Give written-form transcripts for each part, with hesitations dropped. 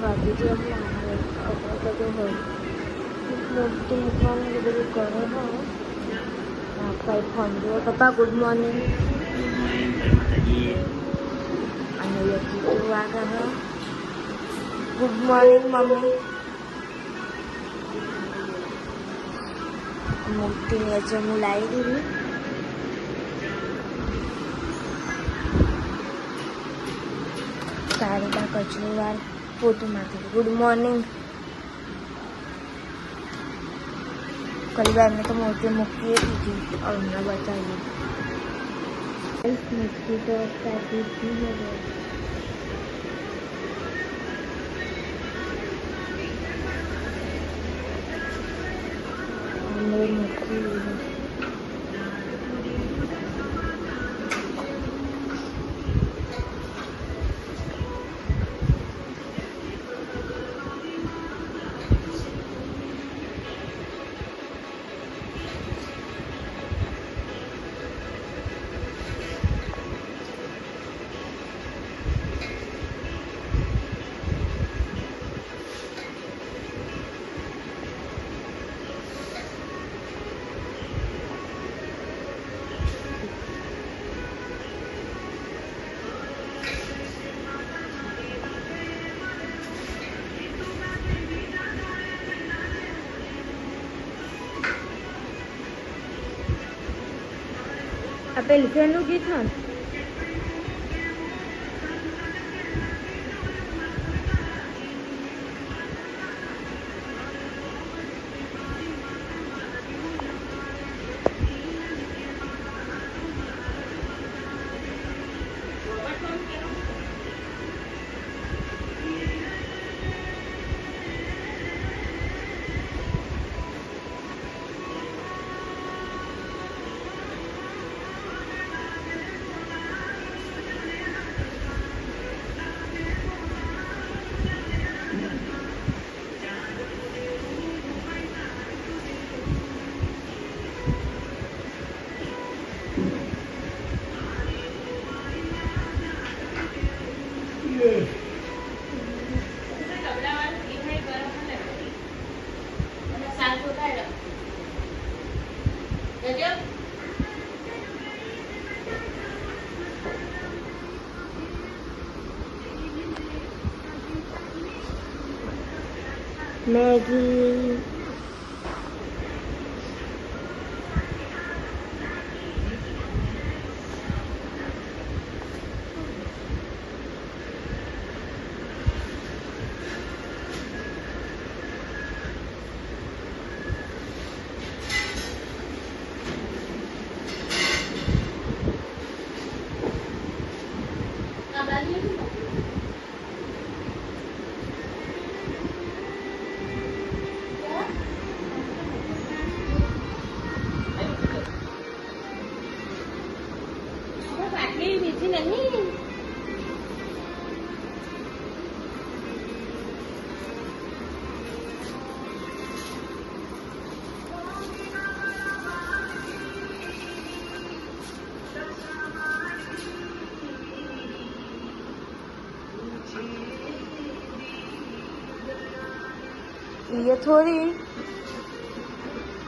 વાગી જે આપણે બધું હોય મોટું મૂકવાનું બધું કરે હોય ભાઈ ફોન જુઓ. પપ્પા ગુડ મોર્નિંગ. અને યજી વાગે હે. Good morning mummy. મૂર્તિની વચ્ચે હું લાવી દીધી. તારીબા કચરો વાર પોતું નાખી. Good morning. કલીબા એમને તો મૂર્તિ મૂકીએ દીધી. હમણાં બતાવીએ મૂર્તિ તો કાઢી દીધી. મૂકી આ પેલી ફ્રેન્ડનું ગીત ને મેગી. ये थोड़ी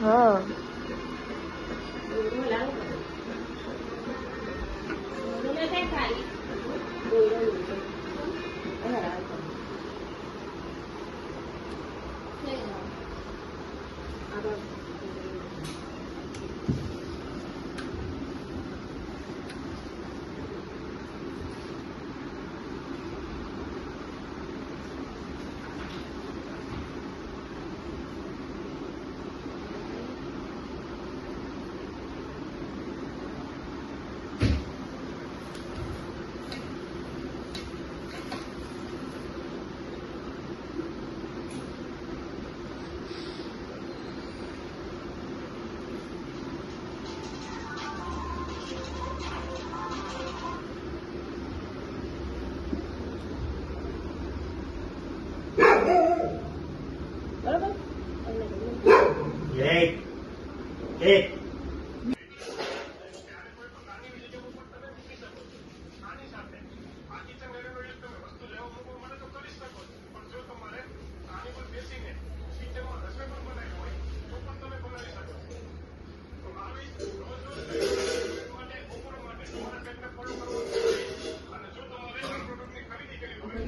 हाँ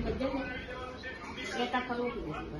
બધે એકા કરવું પડે.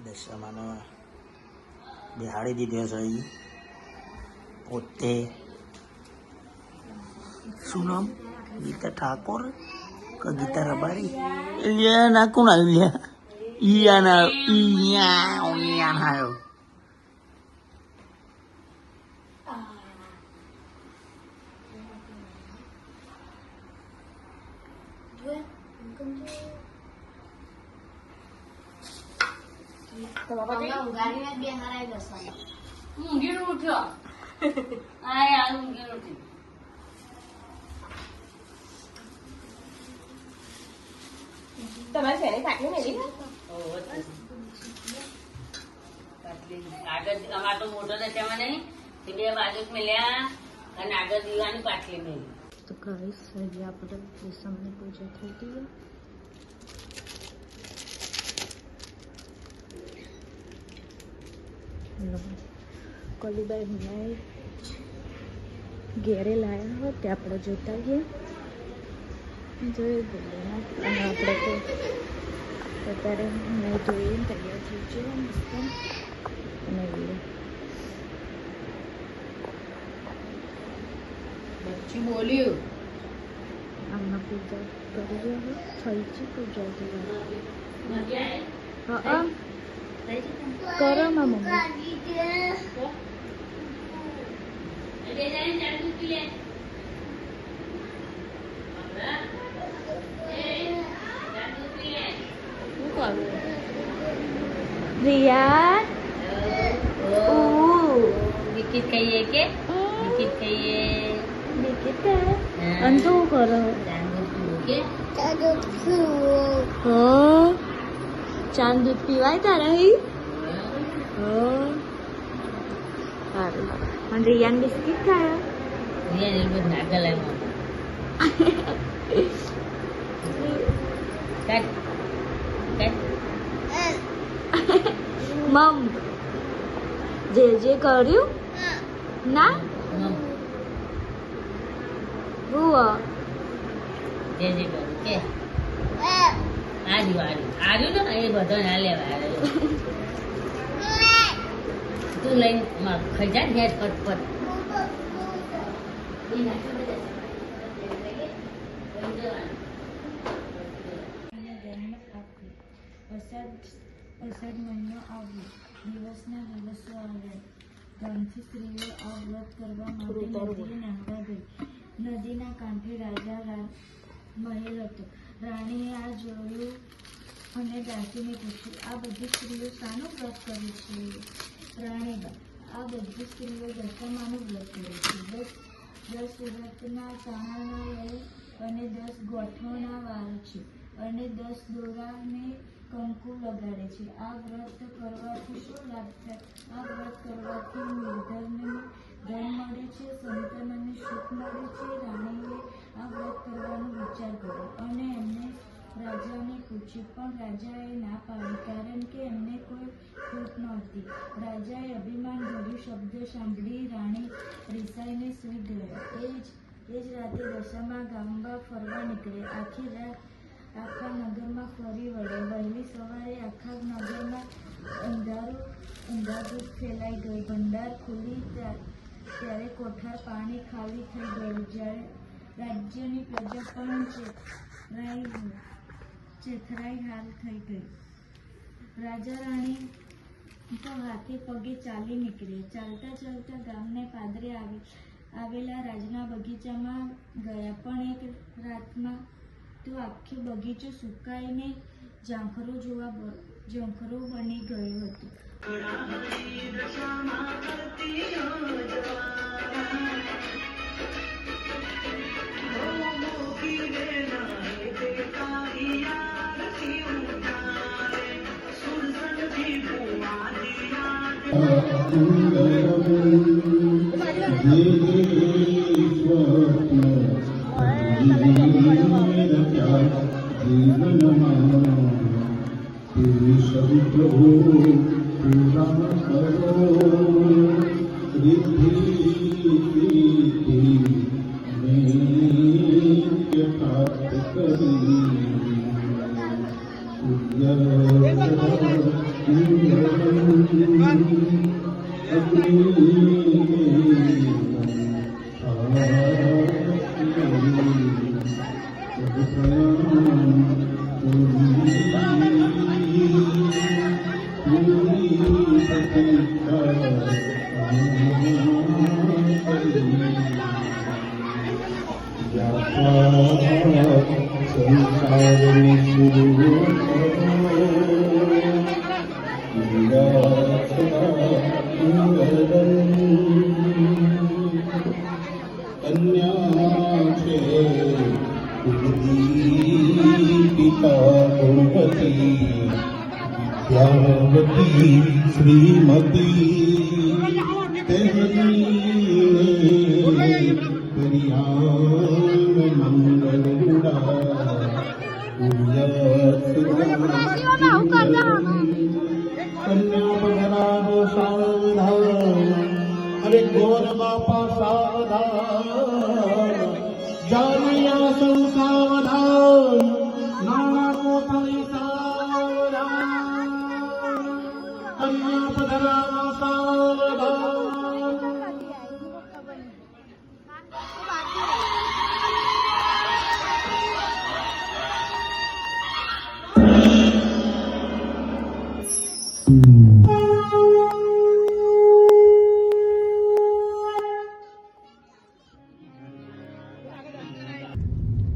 દશામાને બિહાડી દીધો છે અહીં પોતે. શું નામ? ગીતા ઠાકોર કે ગીતા રબારી? લ્યા ના કોણ આવ્યું? લ્યા ઈયા ના આવ્યો. ઊંઘીનું ઉઠ્યો. આ યાર ઊંઘીનું ઉઠ્યું. તમારે શેની પાટલી મેલી આગળ અમાર તો મોટો દશામાં નહીં તે બે બાજુ જ મેલ્યા અને આગળ દીવાની પાટલી મેલી. તો ગાઈસ હજી આપણે દશામાની પૂજા થઈ ગઈ. કલીબાઈ ભણાઈ ઘેરે લાયા હોય તે આપણે જોતા ગયા જોઈ બોલ્યા અને આપણે તો અત્યારે મેં જોઈએ તૈયાર થઈ ગયો મસ્ત અને બચ્ચી બોલ્યું આમના પૂજા કરીએ થઈ છે પૂજા હા કરો માં મમ્મી રિયા બિસ્કિટ ખાઈએ કે બિસ્કિટ ખાઈએ અને શું કરો કે ચા દૂધ પીવાય તારા સારું અને રિયાન બિસ્કિટ ખાયા બધું નાગલ મમ જે કર્યું ના હુઆ જે કરું કે આર્યું ને એ બધો ના લેવા તું લઈને ખાઈ જા ને ફટફટ. અષાઢ મહિનો આવ્યો, દિવસના દિવસો આવ્યા. ગામથી સ્ત્રીઓ આ વ્રત કરવા માટે નદીએ નાહવા ગઈ. નદીના કાંઠે રાજા મહેલ હતો. રાણીએ આ જોયું અને દાસીને પૂછ્યું, આ બધી સ્ત્રીઓ શાનું વ્રત કરે છે? રાણીબા, આ બધી સ્ત્રીઓ દશામાનું વ્રત કરે છે. 10 સુરતના ચણાના લઈ અને 10 ગોઠવણા વાળે છે અને 10 દોરાને કંકુ લગાડે છે. આ વ્રત કરવાથી શું લાભ થાય? આ વ્રત કરવાથી નિર્ધનને ધન મળે છે, સંતાનને સુખ મળે છે. રાણીએ આ વ્રત કરવાનો વિચાર કર્યો અને એમને રાજાને પૂછ્યું, પણ રાજાએ ના પાડી, કારણ કે એમને કોઈ ખોટ નહોતી. રાજાએ અભિમાન ભર્યું શબ્દ સાંભળી રાણી રિસાઈને સૂઈ ગયા. એ જ રાતે દશામાં ગામમાં ફરવા નીકળે. આખી રાત આખા નગરમાં ફરી વળે. વહેલી સવારે આખા નગરમાં અંધાધૂંધ ફેલાઈ ગઈ. ભંડાર ખુલી ત્યારે કોઠાર પાણી ખાલી થઈ ગયું. જ્યારે રાજ્યની પ્રજા પણ ચેથરાઈ હાલ થઈ ગઈ. રાજા રાણી તો હાથે પગે ચાલી નીકળે. ચાલતા ચાલતા ગામને પાદરે આવેલા રાજના બગીચામાં ગયા. પણ એક રાતમાં તો આખો બગીચો સુકાઈને ઝાંખરો બની ગયો હતો. અરે ગોર બાપા સાવધાન જાનિયા સૌ સાવધાન નાના કોથળી સાવધાન કન્યા પધરામાં સાવધાન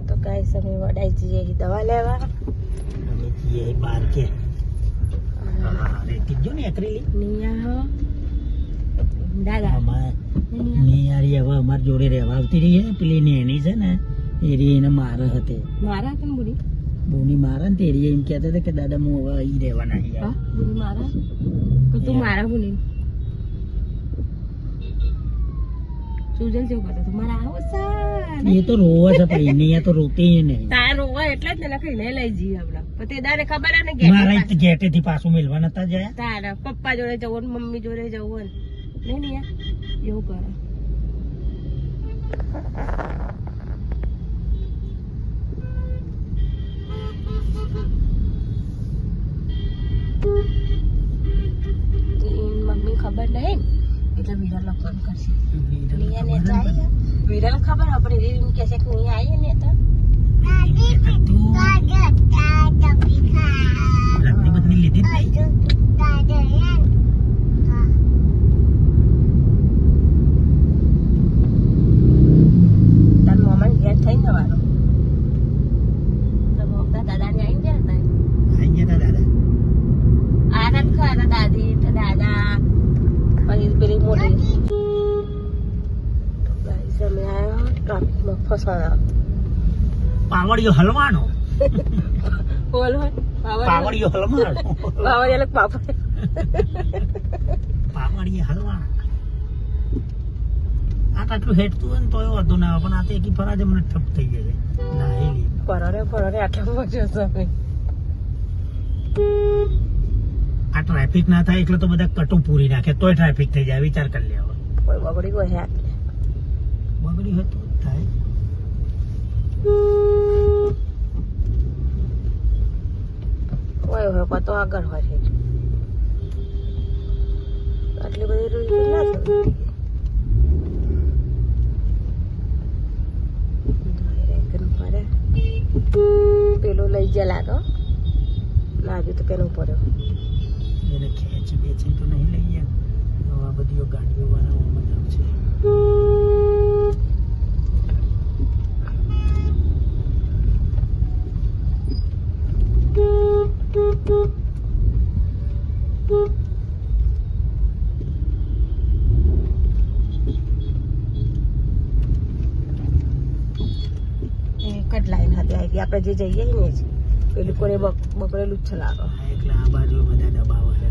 તો ગાઈસ અમે વડાઈ જઈએ દવા લેવા બાર કે રેતી જો ને એકરીલી નિયા દાદા નિયારી હવે અમાર જોડે રહેવા આવતી રહી ને પેલી નેની છે ને એ રી એને મારે હતી મારા તને બુડી બોની મારે ને તે રી એમ કહેતા હતા કે દાદા હું હવે અહીં રહેવાના છીએ હા બુડી મારા તો તું મારા બુડી સુજલ જેવું કરતો તો મારા આવો સા એ તો રોવા છે પણ એને તો રોતી નહીં તાર રોવા એટલે જ ને લખીને લઈ જઈએ આપડા પણ તે દાડે ખબર ને મારા ગેટે થી પાછું મેલવા નતા જાય તારા પપ્પા જોડે જવું ને મમ્મી જોડે જવું નહીં ને એવું કરે મમ્મી ખબર નહીં એટલે વિરલ ફોન કરશે નિયા ને જાય વિરલ ખબર આપણે એમ કે છે કે નહીં આવી ને તો લગતી બદલી લીધી તાર મોમાં ઘેર થઈને જવાનું તો મોટા દાદાને આવી ગયા હતા આઈ ગયા દાદા આનંદ ખરા દાદી તો દાદા પછી પેલી મોટી અમે આવ્યા ટ્રાફિકમાં ફસાણા પાવડિયો હલવાનો બોલ પાવડિયો હલવાનો બાવળી અલગ પાપડ પાવડિયો હલવાનો આ આટલું હેઠતું હોય ને તો એ વાંધો ના આવે પણ આ તો એકી ફરાજ મને ઠપ થઈ જાય ના એ લી ફરરે આટલા મજો છે આ ટ્રાફિક ના થાય એટલે તો બધા કટુ પૂરી નાખે તોય ટ્રાફિક થઈ જાય વિચાર કરી લેવો કોઈ બગડી કોઈ હે બગડી હોય તો જ થાય કોઈ હોય પતો આગળ હોય છે આટલી બધી રૂલ ના થતી પેલો લઈ જાય લાગો લાગ્યું તો પેલું પડ્યો એને ખેંચી બેચી તો નહીં લઈએ હવે આ બધી ગાડીઓ બનાવવામાં મજા આવશે એક જ લાઈન હતી આવી આપણે જે જઈએ ને જ પેલું કોઈ બગડેલું જ છે લાગો એટલે આ બાજુ બધા દબાવ છે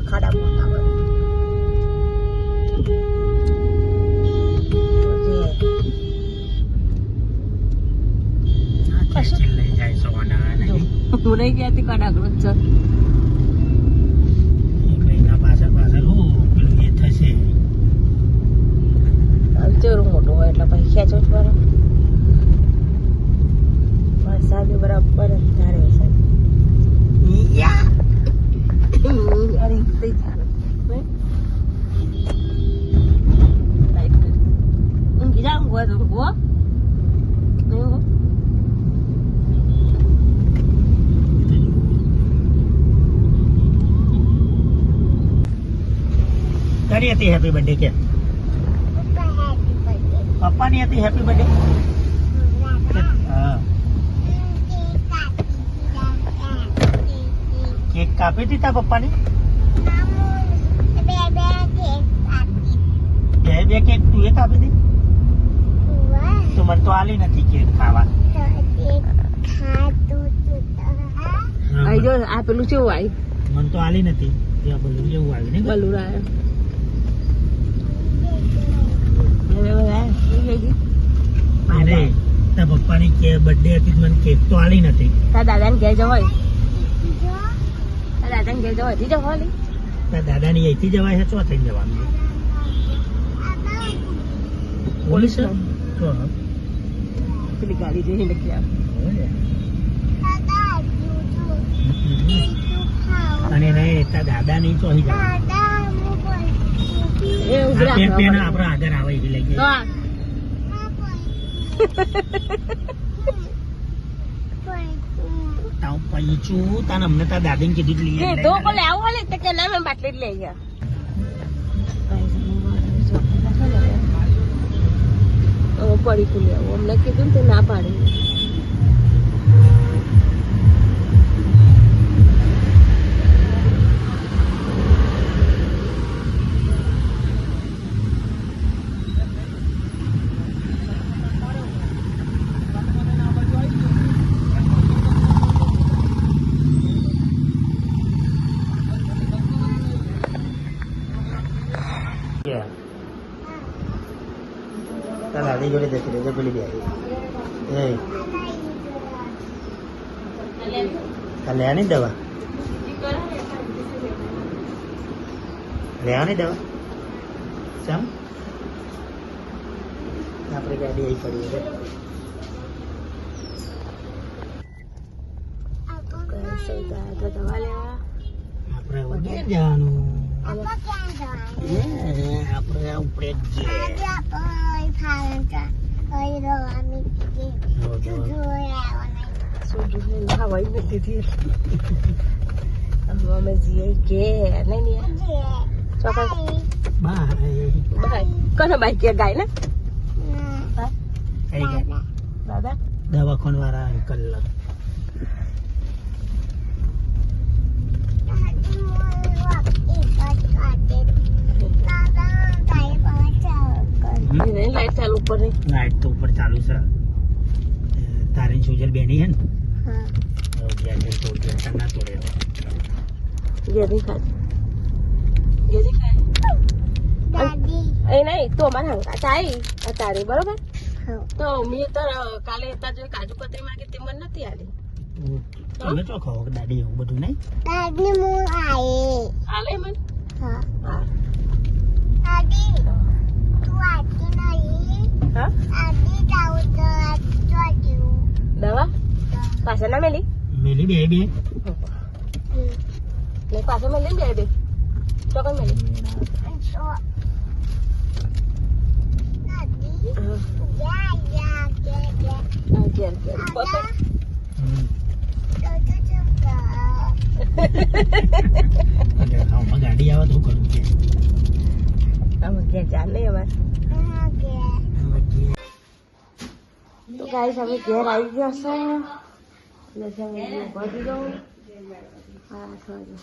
ખાડામાં આવે લઈ જાય સોના નહીં હું નહીં કહેતી કડાકડું જ છે મહિના પાછળ હું પેલું એ થશે ચોરું મોટું હોય એટલે પછી ખેંચો જ પડે વરસાદ બરાબર ધારે વરસાદ ઊંઘી જા ઊંઘવા તો ઊંઘવો નહીં ઊંઘો તારી હતી હેપી બર્થડે કે પપ્પાની હતી હેપી બર્થડે હા કેક કાપી હતી તારા પપ્પાની બે કેક તું એ કાપી હતી તો મને તો આલી નથી કેક ખાવા આઈ જો આ પેલું કેવું આવી મને તો આલી નથી ત્યાં બલૂન જેવું આવ્યું ને બલુર આવ્યો અરે તારા પપ્પાની કે બર્થડે હતી મને કેક તો આલી નથી તારા દાદાને ઘેર જવાય તારા દાદાને ઘેર જવાય થી જવા લી તારા દાદાની અહીંથી જવાય છે ચો થઈને જવાનું પોલીસ ચો પેલી ગાડી જોઈને લખી આવે અને નહીં તારા દાદાની ચોહી જવાનું એ ઉભરા પેન આપડે આગળ આવે એવી લઈ તો આ તાવ પૈચું તાને અમને તાર દાદીને કીધું લઈએ કે તો કોલે આવું હાલે તો કે ના મેં બાટલી જ લઈ ગયા પડી કુલી આવું અમને કીધું ને તે ના પાડી તારા દાદી જોડે જતી રહેજે પેલી બે એ લેવાની દવા લેવાની દવા ચમ આપણી ગાડી અહીં પડી છે દવા લેવા આપણે હવે ક્યાં જવાનું આપણે ઉપડે જ હવાઈ નથી થી અમે જઈએ કે નહીં ચોક્કસ બાય કોને બાઈક કે ગાય ને કઈ ગયા દાદા દવાખાના વાળા અંકલ લાઈટ ચાલુ ઉપર નહીં લાઈટ તો ઉપર ચાલુ છે તારી સોજલ બેની હે ને ના તોડે ગેરી ખાય એ નહીં તો અમારે હંકા ચાઈ અત્યારે બરોબર તો મેં તો કાલે જો કાજુ કતરી માંગી તે મને નથી આલી તમે ચો ખાઓ દાદી એવું બધું નહીં આલે મને હા દવા પાછળ ના મેલી મેલી બે બે નહીં પાછળ મેલી ને બે ચોકન મેલી ગાડી આવે તો કરું કે અમે ક્યાં ચાલ નહીં અમારે તો ગાઈસ અમે ઘેર આવી ગયા છે એટલે અમે પહોંચી જાઉં હા sorry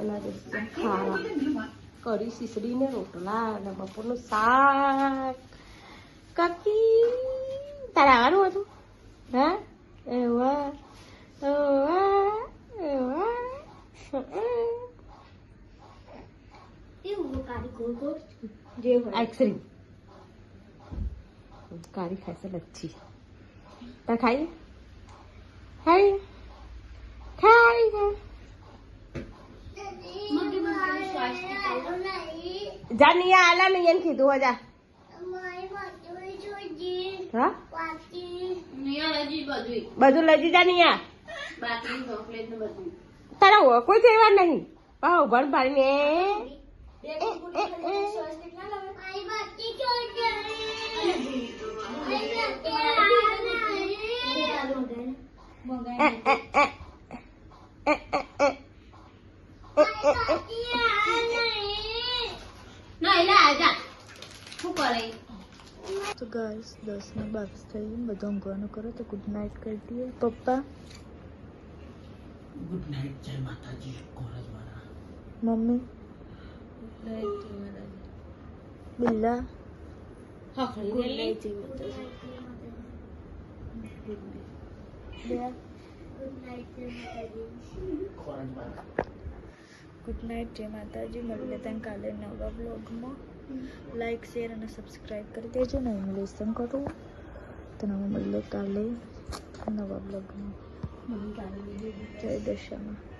અને ખાવા કરી ખીચડી ને રોટલા અને બપોરનું શાક કાકી તારે આવવાનું હતું હા એવા એવા એવા આઈસ્ક્રીમ કારી ખાય છે લચ્છી તા ખાઈ ખાઈ ખાઈ જા નિયા આલા મેં એને કીધું હો જા હા બધું લઈ જા નિયા તારા કોઈ તહેવાર નહીં પાહો ભણ ભાઈને તો ગાઈસ 10:22 થઈ બધું ઊંઘવાનું કરો તો ગુડ નાઇટ કરી દઈએ પપ્પા ગુડ નાઇટ જય માતાજી કોરજ વાળા મમ્મી બિલ્લા કોરજ વાળા ગુડ નાઇટ જય માતાજી મળીએ ત્યાં કાલે નવા બ્લોગમાં લાઈક શેર અને સબસ્ક્રાઈબ કરી દેજો ને હું લેસન કરું તો અમે મળીએ કાલે નવા બ્લોગમાં જય દશામાં